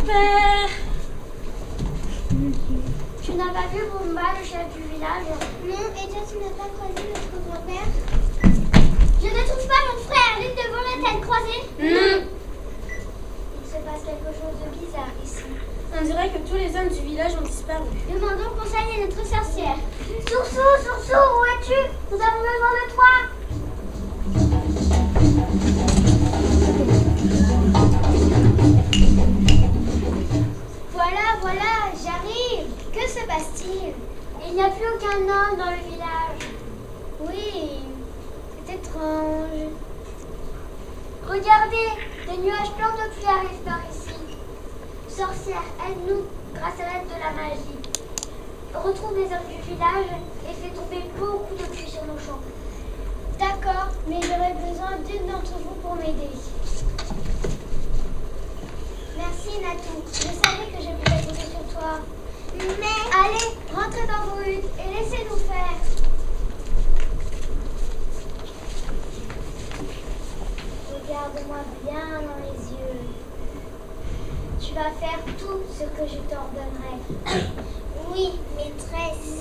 père. Tu n'as pas vu Bumba, le chef du village? Non, et toi tu n'as pas croisé notre grand-père? Je ne trouve pas mon frère, l'une de vos têtes croisées? Non. Il se passe quelque chose de bizarre ici. On dirait que tous les hommes du village ont disparu. Demandons conseil à notre sorcière. Soursou, Soursou, où es-tu? Nous avons besoin de toi. Voilà, j'arrive. Que se passe-t-il? Il n'y a plus aucun homme dans le village. Oui, c'est étrange. Regardez, des nuages blancs de pluie arrivent par ici. Sorcière, aide-nous grâce à l'aide de la magie. Retrouve les hommes du village et fais tomber beaucoup de pluie sur nos champs. D'accord, mais j'aurais besoin d'une d'entre vous pour m'aider. Merci Natou, je savais que je pouvais compter sur toi. Mais allez, rentrez dans vos huttes et laissez-nous faire. Regarde-moi bien dans les yeux. Tu vas faire tout ce que je t'ordonnerai. Oui, maîtresse.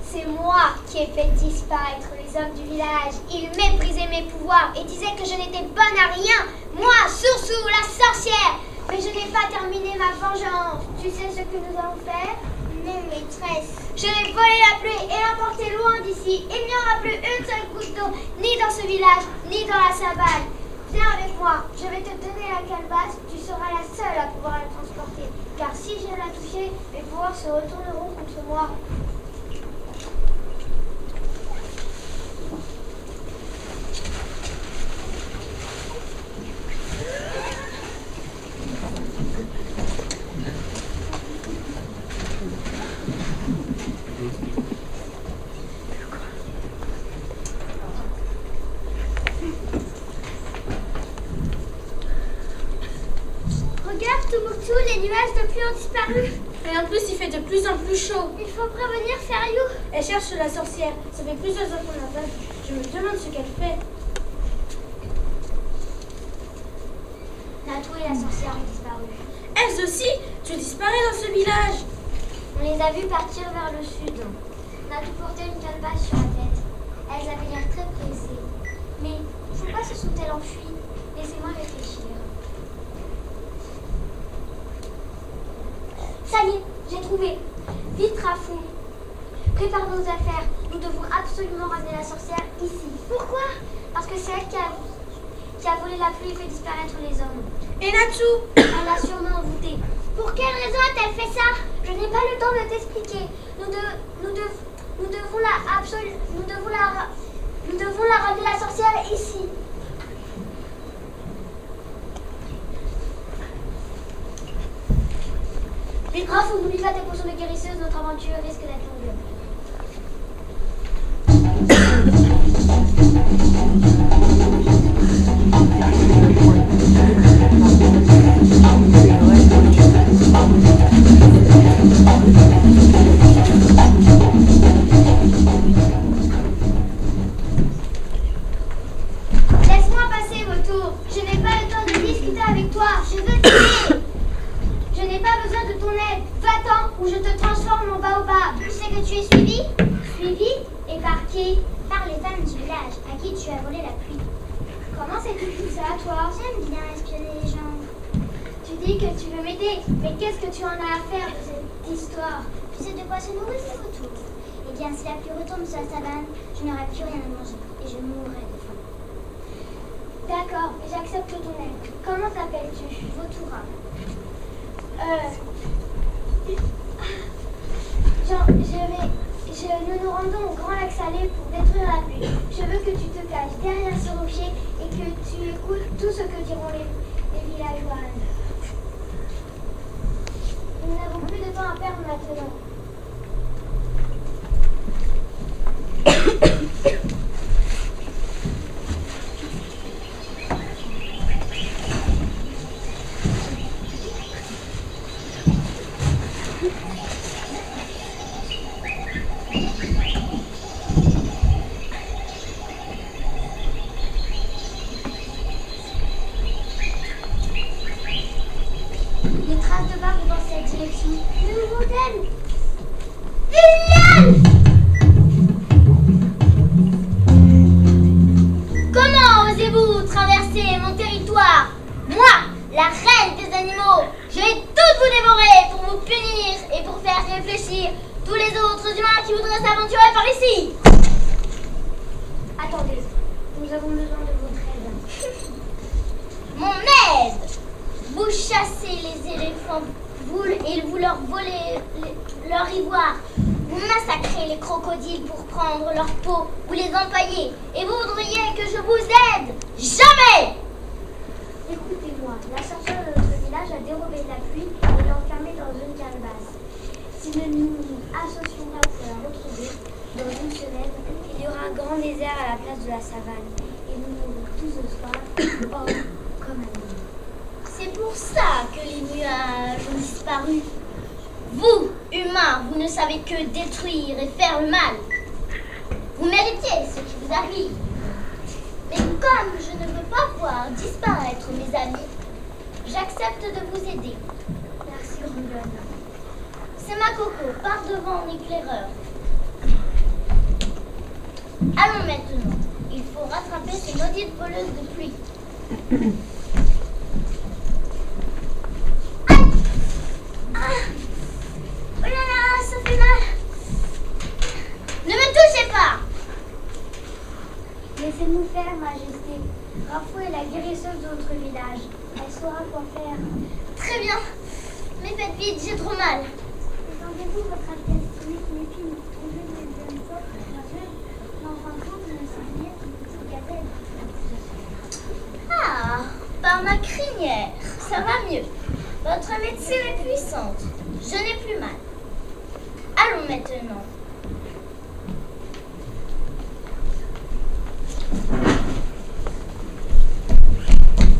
C'est moi qui ai fait disparaître les hommes du village. Ils méprisaient mes pouvoirs et disaient que je n'étais bonne à rien. Moi, Soursou, la sorcière. Mais je n'ai pas terminé ma vengeance. Tu sais ce que nous allons faire? Non, maîtresse. Je vais voler la pluie et l'emporter loin d'ici. Il n'y aura plus une seule goutte d'eau, ni dans ce village, ni dans la sabane. Viens avec moi, je vais te donner la calebasse, tu seras la seule à pouvoir la transporter. Car si je la touche, mes pouvoirs se retourneront contre moi. Regarde, Tombouctou, les nuages de pluie ont disparu. Et en plus, il fait de plus en plus chaud. Il faut prévenir Feriou. Elle cherche la sorcière. Ça fait plusieurs heures qu'on l'a pas vue. Je me demande ce qu'elle fait. Natou et la sorcière ont disparu. Elles aussi? Tu disparais dans ce village. On les a vus partir vers le sud. Natou portait une calebasse sur la tête. Elles avaient l'air très pressées. Mais pourquoi se sont-elles enfuies? Laissez-moi réfléchir. Ça y est, j'ai trouvé. Vite, Rafou. Prépare nos affaires. Nous devons absolument ramener la sorcière ici. Pourquoi? Parce que c'est elle qui a volé la pluie et fait disparaître les hommes. Et Natou? Elle l'a sûrement envoûtée. Pour quelle raison a-t-elle fait ça? Je n'ai pas le temps de t'expliquer. Nous devons la ramener la sorcière ici. Les Rafou, n'oublie pas tes potions de guérisseuse, notre aventure risque d'être longue. Laisse-moi passer, vautour. Je n'ai pas le temps de discuter avec toi. Je veux t'aider. Je n'ai pas besoin de ton aide. Va-t'en ou je te transforme en baobab. Tu sais que tu es suivi? Suivi? Et par qui? Par les femmes du village à qui tu as volé la pluie. Comment sais-tu tout ça, toi? J'aime bien espionner les gens. Tu dis que tu veux m'aider, mais qu'est-ce que tu en as à faire de cette histoire? Tu sais de quoi se nourrir ce vautour? Eh bien, si la pluie retombe sur la savane, je n'aurai plus rien à manger et je mourrai de faim. D'accord, j'accepte ton aide. Comment t'appelles-tu? Vautoura. Nous nous rendons au Grand Lac Salé pour détruire la pluie. Je veux que tu te caches derrière ce rocher et que tu écoutes tout ce que diront les villageoises. Nous n'avons plus de temps à perdre maintenant. se battre dans cette direction. Le modèle. Viviane! Comment osez-vous traverser mon territoire? Moi, la reine des animaux, je vais toutes vous dévorer pour vous punir et pour faire réfléchir tous les autres humains qui voudraient s'aventurer par ici. Attendez, nous avons besoin de votre aide. Mon aide! Vous chassez les éléphants boules et vous leur volez leur ivoire. Vous massacrez les crocodiles pour prendre leur peau ou les empailler. Et vous voudriez que je vous aide? Jamais! Écoutez-moi, la sorcière de notre village a dérobé de la pluie et l'a enfermée dans une calebasse. Si nous nous associons pas pour la retrouver, dans une semaine, il y aura un grand désert à la place de la savane. Et nous mourrons tous de soif, hommes comme animaux. C'est pour ça que les nuages ont disparu. Vous, humains, vous ne savez que détruire et faire le mal. Vous méritez ce qui vous arrive. Mais comme je ne veux pas voir disparaître mes amis, j'accepte de vous aider. Merci, Grandonne. C'est ma coco, par devant l'éclaireur. Allons maintenant. Il faut rattraper ces maudites voleuses de pluie. Aïe! Oh là là, ça fait mal. Ne me touchez pas! Laissez-nous faire, Majesté. Rafou est la guérisseuse de notre village. Elle saura quoi faire. Très bien. Mais faites vite, j'ai trop mal. Entendez-vous, Votre Altesse, celui qui m'épie nous trouver des bonnes sortes courageuses, mais en fin de compte, ne sait rien qu'une petite gazelle. Ah, par ma crinière, ça va mieux. Votre médecine est puissante. Je n'ai plus mal. Allons maintenant.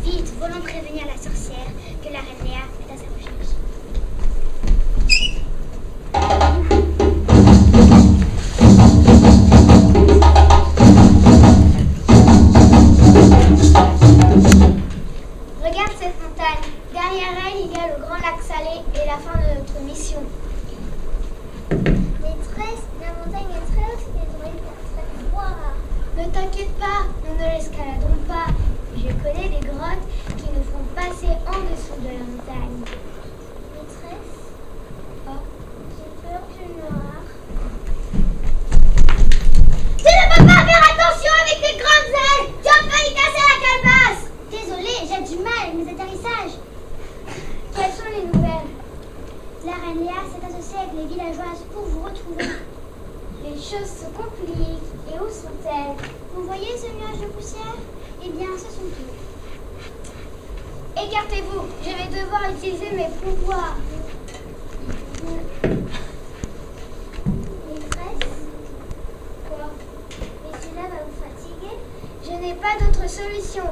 Vite, volons prévenir la sorcière que la reine Léa est à sa recherche. Regarde cette montagne. Derrière elle, il y a le grand lac salé et la fin de notre mission. Maîtresse, la montagne est très haute et devrait être très froid. Ne t'inquiète pas, nous ne l'escaladons pas. Je connais des grottes qui nous font passer en dessous de la montagne. Maîtresse, Oh, j'ai peur du noir. Tu ne peux pas faire attention avec tes grandes ailes. Tu as failli casser la calebasse. désolée, j'ai du mal avec mes atterrissages. Quelles sont les nouvelles? La reine Léa s'est associée avec les villageoises pour vous retrouver. Les choses se compliquent. Et où sont-elles? Vous voyez ce nuage de poussière? Eh bien, ce sont eux. Écartez-vous, je vais devoir utiliser mes pouvoirs. Maîtresse, Quoi? mais cela va vous fatiguer. Je n'ai pas d'autre solution.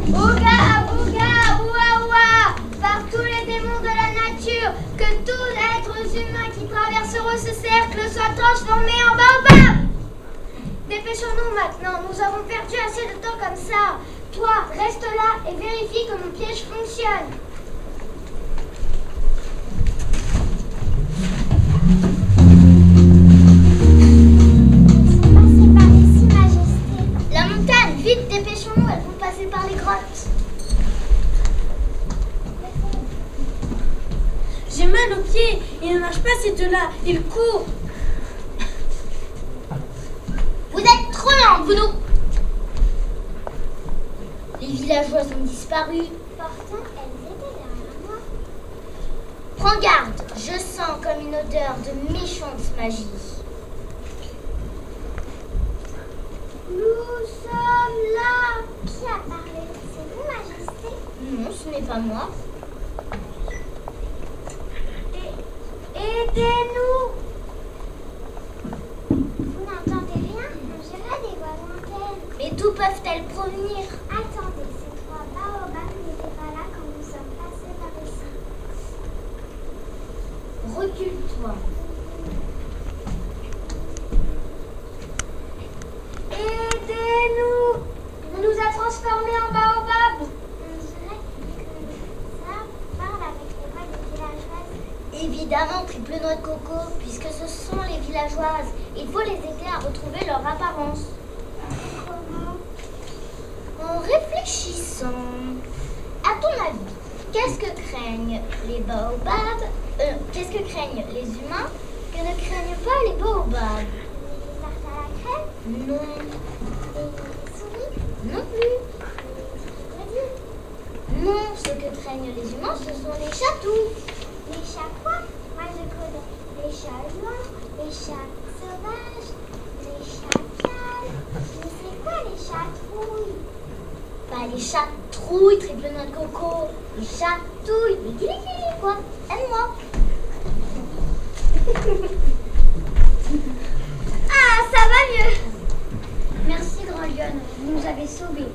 Ouga, ouga, oua, oua, par tous les démons de la nature, que tous êtres humains qui traverseront ce cercle soient transformés en baobab. Dépêchons-nous maintenant, nous avons perdu assez de temps comme ça. Toi, reste là et vérifie que mon piège fonctionne. Passez par ici, Majesté. La montagne, vite, dépêchons-nous, elles vont passer par les grottes. J'ai mal aux pieds, il ne marche pas ces deux-là, ils courent. Vous êtes trop lents, vous nous. Les villageoises ont disparu. Pourtant, elles étaient derrière moi. Prends garde, je sens comme une odeur de méchante magie. Nous sommes là. Qui a parlé? C'est vous, Majesté? Non, ce n'est pas moi. Aidez-nous. Vous n'entendez rien? On dirait des voix lointaines. Mais d'où peuvent-elles provenir? Attendez, ces trois baobabs n'étaient pas là quand nous sommes passés par ici. Recule-toi. Aidez-nous. On nous a transformés en baobabs. On dirait Évidemment, triple noix de coco, puisque ce sont les villageoises. Il faut les aider à retrouver leur apparence. Comment? En réfléchissant, à ton avis, qu'est-ce que craignent les baobabs qu'est-ce que craignent les humains que ne craignent pas les baobabs? Les tartes à la crème? Non. Les souris? Non plus. Les Non, ce que craignent les humains, ce sont les chatous. Les chats quoi? Moi je connais les chats humains, les chats sauvages, les chats calmes. Mais c'est quoi les chatrouilles? Bah, les chatrouilles, triple noix de coco, les chatouilles, les guili quoi. Aime-moi. Ah, ça va mieux. Merci Grand Lion, vous nous avez sauvés.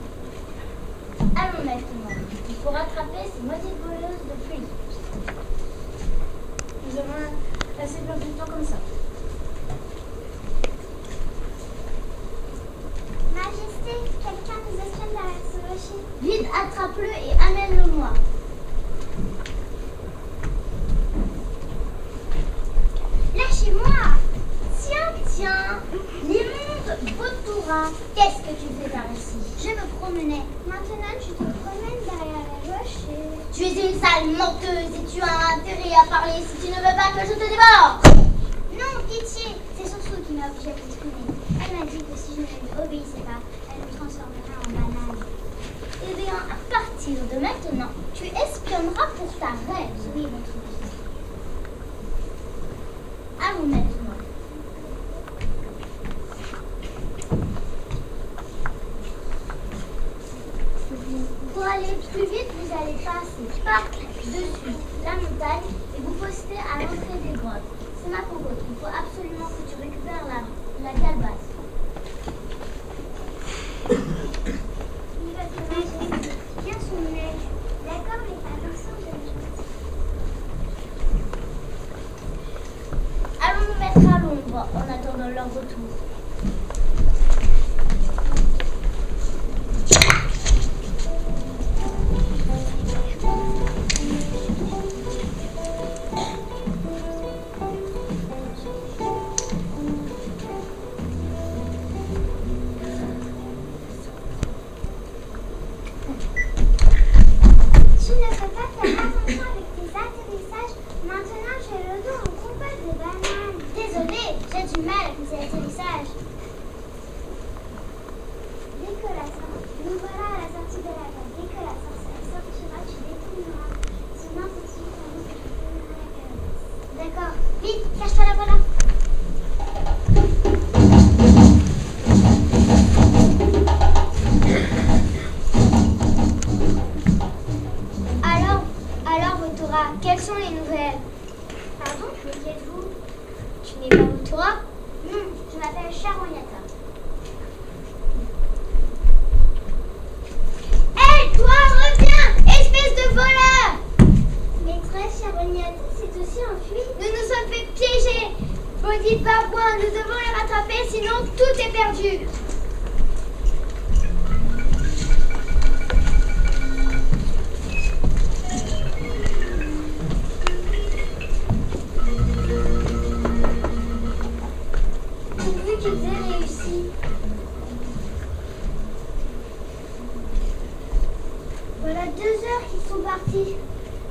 Allons maintenant. Il faut rattraper ces maudites voleuses de pluie. Nous avons assez perdu de temps comme ça. Majesté, quelqu'un nous espionne derrière ce rocher. Vite, attrape-le et amène-le-moi. Lâchez-moi. Tiens, l'immonde Vautoura, qu'est-ce que tu fais par ici? Je me promenais. Maintenant, tu te promènes derrière les rochers. Tu es une sale menteuse et tu as intérêt à parler si tu ne veux pas que je te dévore. Non, pitié. C'est Soso qui m'a obligée à t'exprimer. Elle m'a dit que si je ne lui obéissais pas, elle me transformerait en banane. Eh bien, à partir de maintenant, tu espionneras pour ta reine. Oui, votre majesté. Allons maintenant. Pour aller plus vite, vous allez passer par-dessus la montagne et vous postez à l'entrée des grottes. C'est ma cocotte. Il faut absolument que tu récupères la calebasse. Oui, votre majesté. Bien son aide. D'accord, mais pas l'ensemble de la chose. Allons nous mettre à l'ombre en attendant leur retour. Tu ne peux pas faire attention avec tes atterrissages. Maintenant, j'ai le dos en compote de bananes. Désolée, j'ai du mal avec ces atterrissages. Dès que la nous voilà à la sortie de la cave. Dès que la sorcière sortira, tu détruiras. Sinon, tout de suite, on nous détruira la cave. D'accord. Vite, cache-toi là, voilà. Alors, Vautoura, quelles sont les nouvelles? Pardon, mais qui êtes-vous? Tu n'es pas Vautoura? Non, je m'appelle Charognata. Hé, toi, reviens, espèce de voleur! Maîtresse Charognata s'est aussi enfuie. Nous nous sommes fait piéger. Maudit babouin, nous devons les rattraper, sinon tout est perdu. Pourvu qu'ils aient réussi. Voilà 2 heures qu'ils sont partis.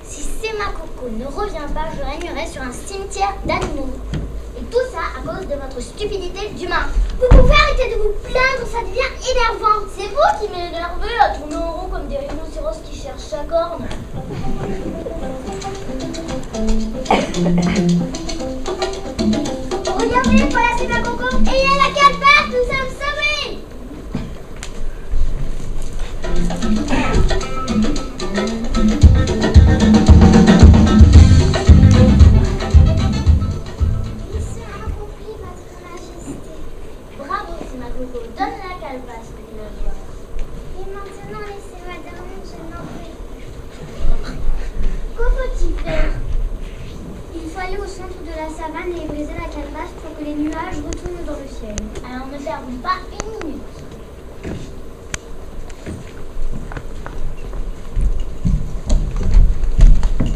Si Semakoko ne revient pas, je régnerai sur un cimetière d'animaux. Et tout ça à cause de votre stupidité d'humain. Vous pouvez arrêter de vous plaindre, ça devient énervant. C'est vous qui m'énervez à tourner en rond comme des rhinocéros qui cherchent sa corne. Regardez, voilà Semakoko. Et il y a la calebasse, nous sommes sauvés. Mission accomplie, votre majesté. Bravo Semakoko, donne la calebasse que tu veux voir. Et maintenant, laissez-moi dormir, je n'en peux plus. Que faut-il faire? Il faut aller au centre de la savane et briser la calebasse pour que les nuages retournent dans le ciel. Alors ne perdons pas une minute.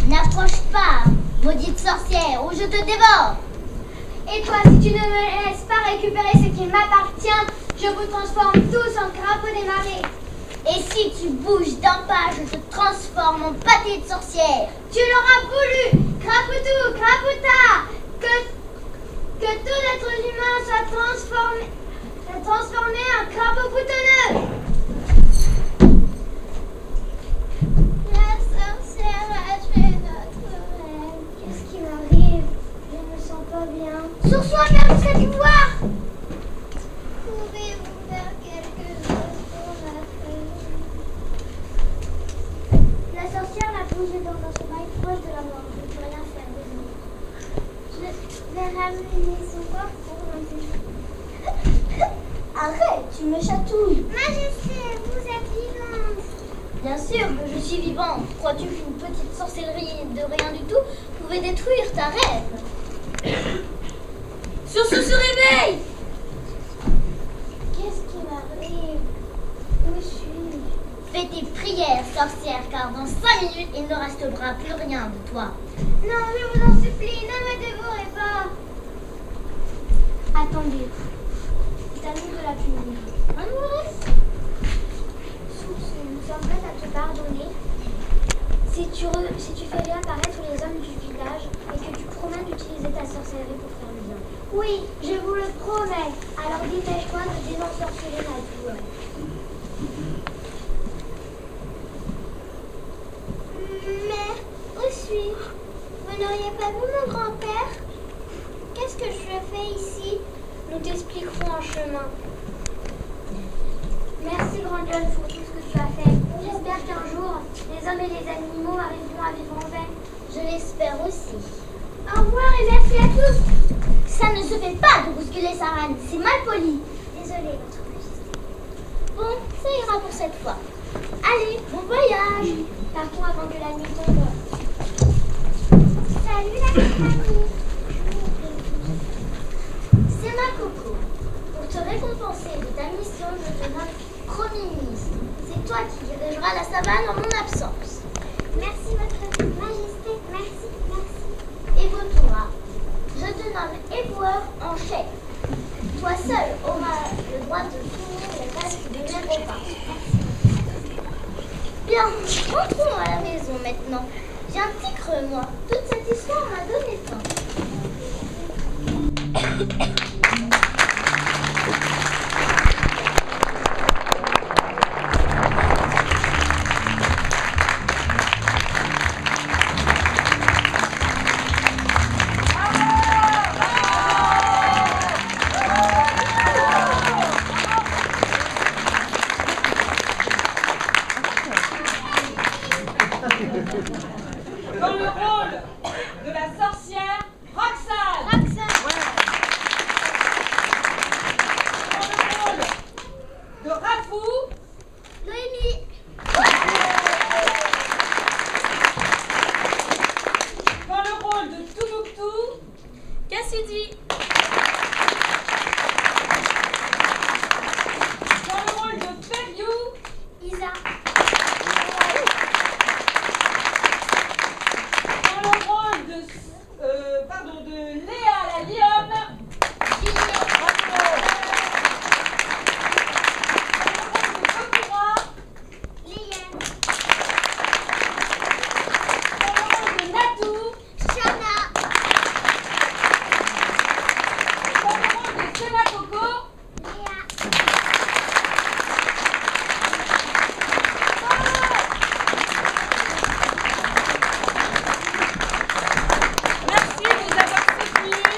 N'approche pas, maudite sorcière, je te dévore. Et toi, si tu ne me laisses pas récupérer ce qui m'appartient, je vous transforme tous en crapauds des marées. Et si tu bouges d'un pas, je te transforme en pâté de sorcière. Tu l'auras voulu, Crapoutou, Crapouta, que tout être humain soit transformé en crapaud boutonneux. La sorcière a tué notre reine. Qu'est-ce qui m'arrive? Je ne me sens pas bien. Sur-soi, faire jusqu'à du pouvoir. Pouvez-vous faire quelque chose pour ma reine? La sorcière l'a plongée dans un sommeil proche de la mort. Je ne peux rien faire, désolé. Je vais ramener son corps pour l'enterrer. Arrête, tu me chatouilles. Majesté, vous êtes vivante. Bien sûr que je suis vivante. Crois-tu qu'une petite sorcellerie de rien du tout pouvait détruire ta reine? Sursaut se réveille. Qu'est-ce qui m'arrive? Où suis-je? Fais tes prières, sorcière, car dans 5 minutes, il ne restera plus rien de toi. Non, je vous en supplie, ne me dévorez pas. Attendez. C'est à nous de la punir. Source, nous sommes prêts à te pardonner si tu fais réapparaître les hommes du village et que tu promets d'utiliser ta sorcellerie pour faire le bien. Oui, je vous le promets. Alors dépêche-toi de désensorceler ma douleur. Mais, où suis-je? Vous n'auriez pas vu mon grand-père? Qu'est-ce que je fais ici? Nous t'expliquerons en chemin. Merci, Grande Lionne, pour tout ce que tu as fait. J'espère qu'un jour, les hommes et les animaux arriveront à vivre en paix. Je l'espère aussi. Au revoir et merci à tous. Ça ne se fait pas de bousculer sa reine, c'est mal poli. Désolée, Votre Majesté. Bon, ça ira pour cette fois. Allez, bon voyage. Partons avant que la nuit tombe. Salut la famille. C'est ma Coco. Pour te récompenser de ta mission, je te nomme Premier ministre. C'est toi qui dirigeras la savane en mon absence. Merci, Votre Majesté. Merci, merci. Et Vautoura, je te nomme éboueur en chef. Toi seul auras le droit de finir les restes de mes repas. Bien, rentrons à la maison maintenant. J'ai un petit creux, moi. Toute cette histoire m'a donné faim. Dans le rôle de la sorcière Roxane. Dans le rôle de Rafou, Noémie. dans le rôle de Toubouctou, Cassidy. dans le rôle de Periou, Isa. dans le rôle de Léa la lionne, dans le rôle de Kokura, Liane. dans le rôle de Natou, Chana. dans le rôle de Sena Coco, Léa. merci de nous avoir soutenus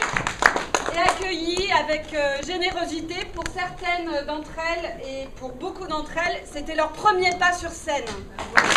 et accueillis avec générosité. Pour certaines d'entre elles et pour beaucoup d'entre elles, c'était leur premier pas sur scène. Voilà.